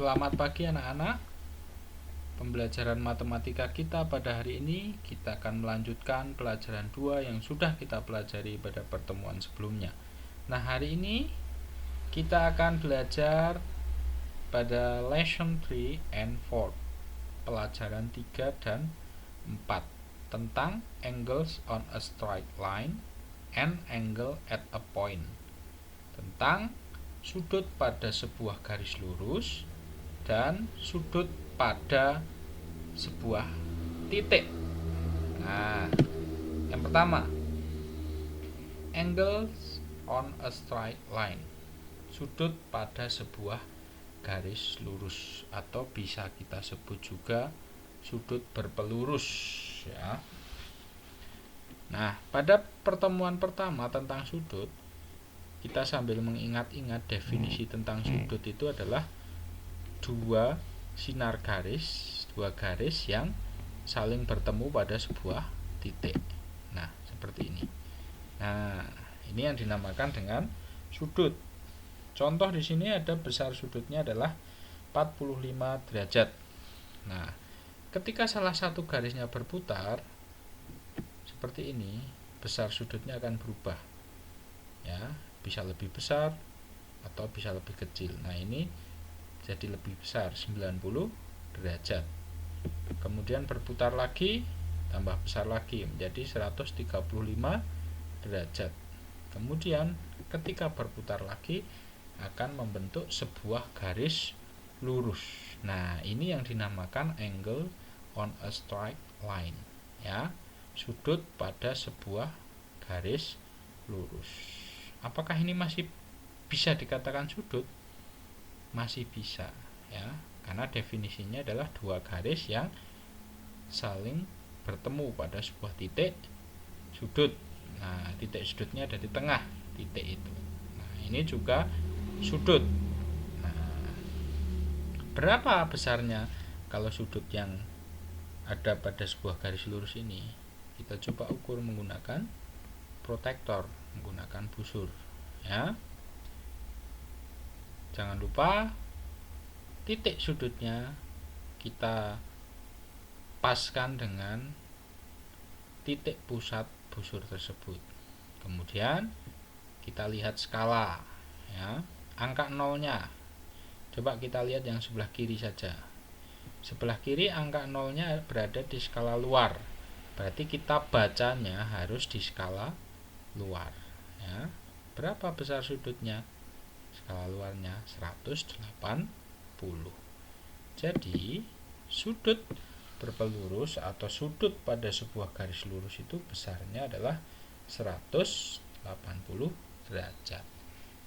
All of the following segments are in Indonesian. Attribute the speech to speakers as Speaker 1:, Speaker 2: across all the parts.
Speaker 1: Selamat pagi anak-anak. Pembelajaran matematika kita pada hari ini kita akan melanjutkan pelajaran 2 yang sudah kita pelajari pada pertemuan sebelumnya. Nah, hari ini kita akan belajar pada lesson 3 and 4, pelajaran 3 dan 4, tentang angles on a straight line and angle at a point, tentang sudut pada sebuah garis lurus dan sudut pada sebuah titik. Nah, yang pertama, angles on a straight line, sudut pada sebuah garis lurus, atau bisa kita sebut juga sudut berpelurus, ya. Nah, pada pertemuan pertama tentang sudut, kita sambil mengingat-ingat definisi tentang sudut itu adalah dua garis yang saling bertemu pada sebuah titik. Nah, seperti ini. Nah, ini yang dinamakan dengan sudut. Contoh di sini ada besar sudutnya adalah 45 derajat. Nah, ketika salah satu garisnya berputar seperti ini, besar sudutnya akan berubah. Ya, bisa lebih besar atau bisa lebih kecil. Nah, ini jadi lebih besar, 90 derajat. Kemudian berputar lagi, tambah besar lagi menjadi 135 derajat. Kemudian ketika berputar lagi akan membentuk sebuah garis lurus. Nah, ini yang dinamakan angle on a straight line, ya. Sudut pada sebuah garis lurus. Apakah ini masih bisa dikatakan sudut? Masih bisa, ya, karena definisinya adalah dua garis yang saling bertemu pada sebuah titik sudut. Nah, titik sudutnya ada di tengah titik itu. Nah, ini juga sudut. Nah, berapa besarnya kalau sudut yang ada pada sebuah garis lurus ini? Kita coba ukur menggunakan protektor, menggunakan busur, ya. Jangan lupa titik sudutnya kita paskan dengan titik pusat busur tersebut. Kemudian kita lihat skala, ya. Angka nolnya, coba kita lihat yang sebelah kiri saja. Sebelah kiri angka nolnya berada di skala luar, berarti kita bacanya harus di skala luar, ya. Berapa besar sudutnya? Skala luarnya 180. Jadi sudut berpelurus atau sudut pada sebuah garis lurus itu besarnya adalah 180 derajat.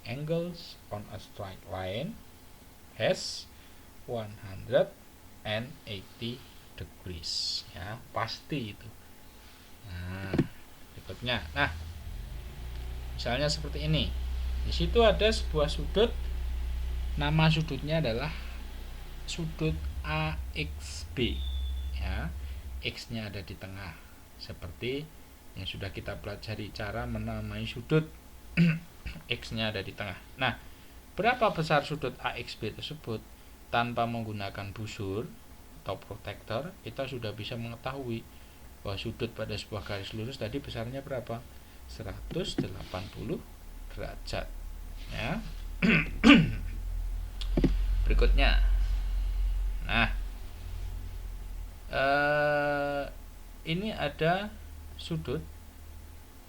Speaker 1: Angles on a straight line has 180 degrees, ya, pasti itu. Nah, berikutnya. Nah, misalnya seperti ini. Di situ ada sebuah sudut, nama sudutnya adalah sudut AXB, ya. X-nya ada di tengah, seperti yang sudah kita pelajari cara menamai sudut. X-nya ada di tengah. Nah, berapa besar sudut AXB tersebut? Tanpa menggunakan busur atau protektor, kita sudah bisa mengetahui bahwa sudut pada sebuah garis lurus tadi besarnya berapa? 180 derajat, ya. Berikutnya. Nah, ini ada sudut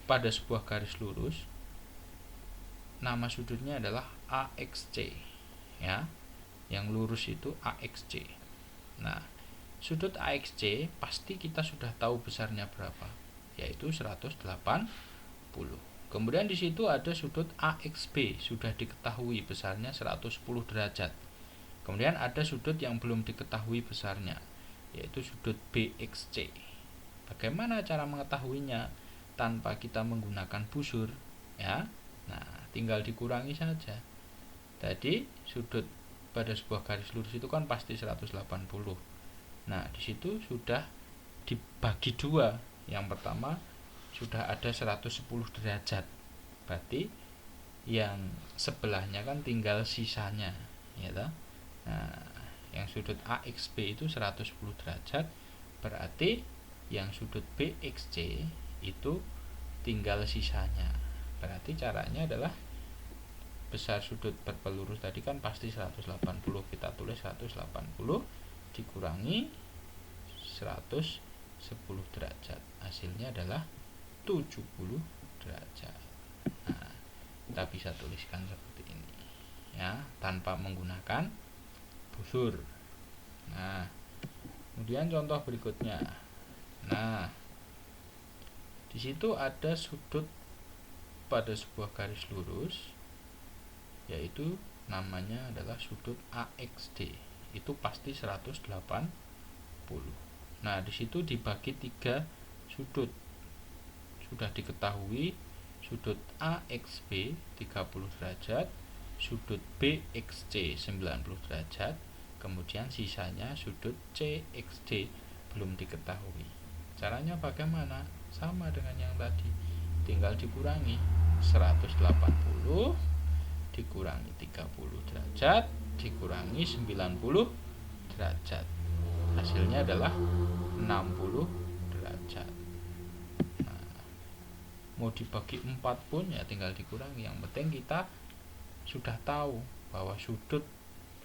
Speaker 1: pada sebuah garis lurus, nama sudutnya adalah AXC, ya. Yang lurus itu AXC. Nah, sudut AXC pasti kita sudah tahu besarnya berapa, yaitu 180. Kemudian di situ ada sudut AXB, sudah diketahui besarnya 110 derajat. Kemudian ada sudut yang belum diketahui besarnya, yaitu sudut BXC. Bagaimana cara mengetahuinya tanpa kita menggunakan busur, ya? Nah, tinggal dikurangi saja. Tadi sudut pada sebuah garis lurus itu kan pasti 180. Nah, di situ sudah dibagi dua. Yang pertama sudah ada 110 derajat, berarti yang sebelahnya kan tinggal sisanya, ya toh. Nah, Yang sudut AXB itu 110 derajat, berarti yang sudut BXC itu tinggal sisanya. Berarti caranya adalah besar sudut berpelurus tadi kan pasti 180, kita tulis 180 dikurangi 110 derajat, hasilnya adalah 70 derajat. Nah, kita bisa tuliskan seperti ini ya, tanpa menggunakan busur. Nah, kemudian contoh berikutnya. Nah, di situ ada sudut pada sebuah garis lurus, yaitu namanya adalah sudut AXD. Itu pasti 180. Nah, di situ dibagi 3 sudut. Sudah diketahui sudut AXB 30 derajat, sudut BXC 90 derajat, kemudian sisanya sudut CXD belum diketahui. Caranya bagaimana? Sama dengan yang tadi, tinggal dikurangi 180 dikurangi 30 derajat dikurangi 90 derajat, hasilnya adalah 60 derajat. Nah, mau dibagi 4 pun ya tinggal dikurangi, yang penting kita sudah tahu bahwa sudut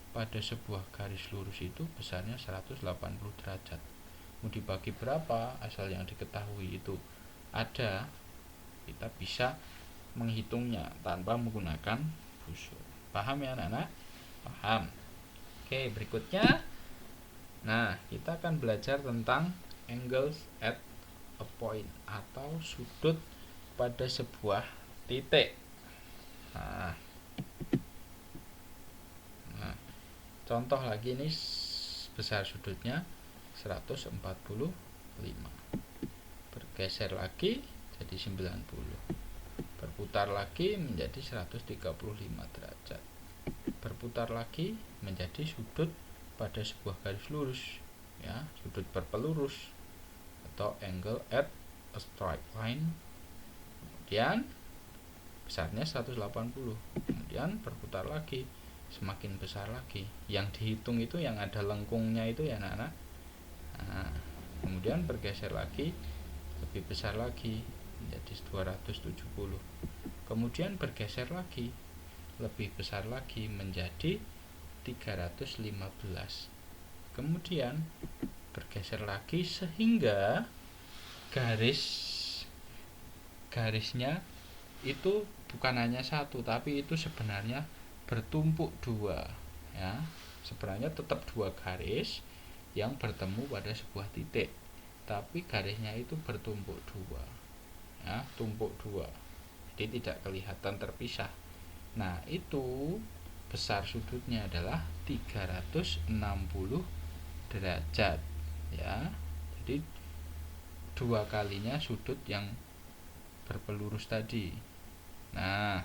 Speaker 1: pada sebuah garis lurus itu besarnya 180 derajat. Mau dibagi berapa, asal yang diketahui itu ada, kita bisa menghitungnya tanpa menggunakan busur. Paham ya anak-anak? Paham. Oke, berikutnya, nah, kita akan belajar tentang angles at a point atau sudut pada sebuah titik. Nah, contoh lagi ini, besar sudutnya 145, bergeser lagi jadi 90, berputar lagi menjadi 135 derajat, berputar lagi menjadi sudut pada sebuah garis lurus ya, sudut berpelurus atau angle at a straight line. Kemudian besarnya 180, kemudian berputar lagi semakin besar lagi. Yang dihitung itu yang ada lengkungnya itu ya anak-anak. Nah, kemudian bergeser lagi lebih besar lagi menjadi 270, kemudian bergeser lagi lebih besar lagi menjadi 315, kemudian bergeser lagi sehingga garisnya itu bukan hanya satu, tapi itu sebenarnya bertumpuk 2 ya, sebenarnya tetap 2 garis yang bertemu pada sebuah titik, tapi garisnya itu bertumpuk 2 ya, tumpuk 2, jadi tidak kelihatan terpisah. Nah, itu besar sudutnya adalah 360 derajat ya, jadi 2 kalinya sudut yang berpelurus tadi. Nah,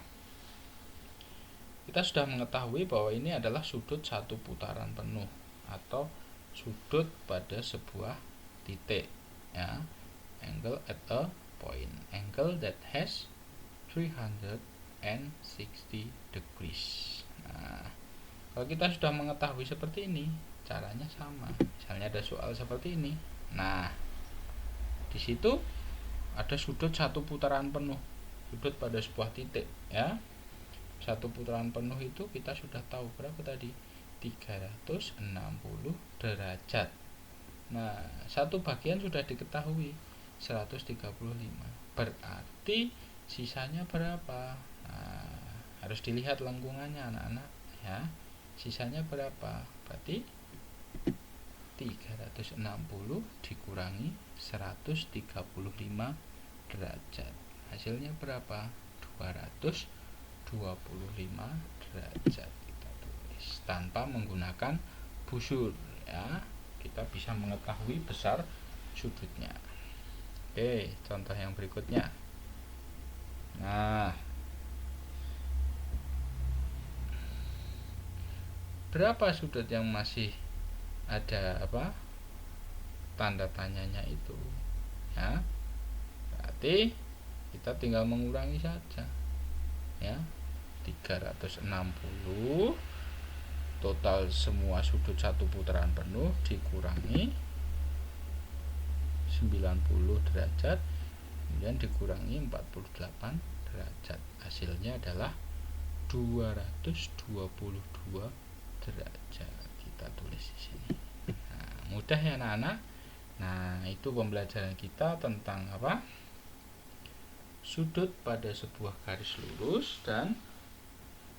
Speaker 1: kita sudah mengetahui bahwa ini adalah sudut satu putaran penuh atau sudut pada sebuah titik ya, angle at a point, angle that has 360 degrees. Nah, kalau kita sudah mengetahui seperti ini, caranya sama. Misalnya ada soal seperti ini. Nah, di situ ada sudut satu putaran penuh, sudut pada sebuah titik ya. Satu putaran penuh itu kita sudah tahu berapa tadi, 360 derajat. Nah, satu bagian sudah diketahui 135, berarti sisanya berapa? Nah, harus dilihat lengkungannya anak-anak ya, sisanya berapa? Berarti 360 dikurangi 135 derajat, hasilnya berapa? 225 derajat. Kita tulis tanpa menggunakan busur ya, kita bisa mengetahui besar sudutnya. Oke, contoh yang berikutnya. Nah, berapa sudut yang masih ada tanda tanyanya itu ya, berarti kita tinggal mengurangi saja ya, 360 total semua sudut satu putaran penuh dikurangi 90 derajat, kemudian dikurangi 48 derajat, hasilnya adalah 222 derajat. Kita tulis di sini. Nah, mudah ya anak-anak. Nah, itu pembelajaran kita tentang apa? Sudut pada sebuah garis lurus dan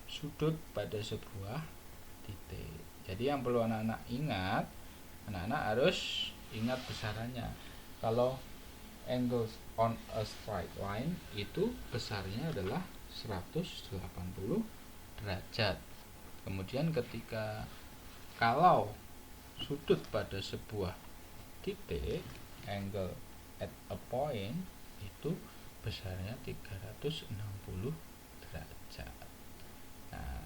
Speaker 1: sudut pada sebuah titik. Jadi yang perlu anak-anak ingat, anak-anak harus ingat besarannya. Kalau angles on a straight line itu besarnya adalah 180 derajat. Kemudian kalau sudut pada sebuah titik, angle at a point itu besarnya 360 derajat. Nah,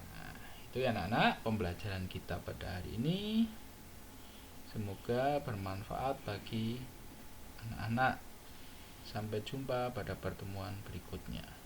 Speaker 1: itu ya anak-anak pembelajaran kita pada hari ini. Semoga bermanfaat bagi anak-anak. Sampai jumpa pada pertemuan berikutnya.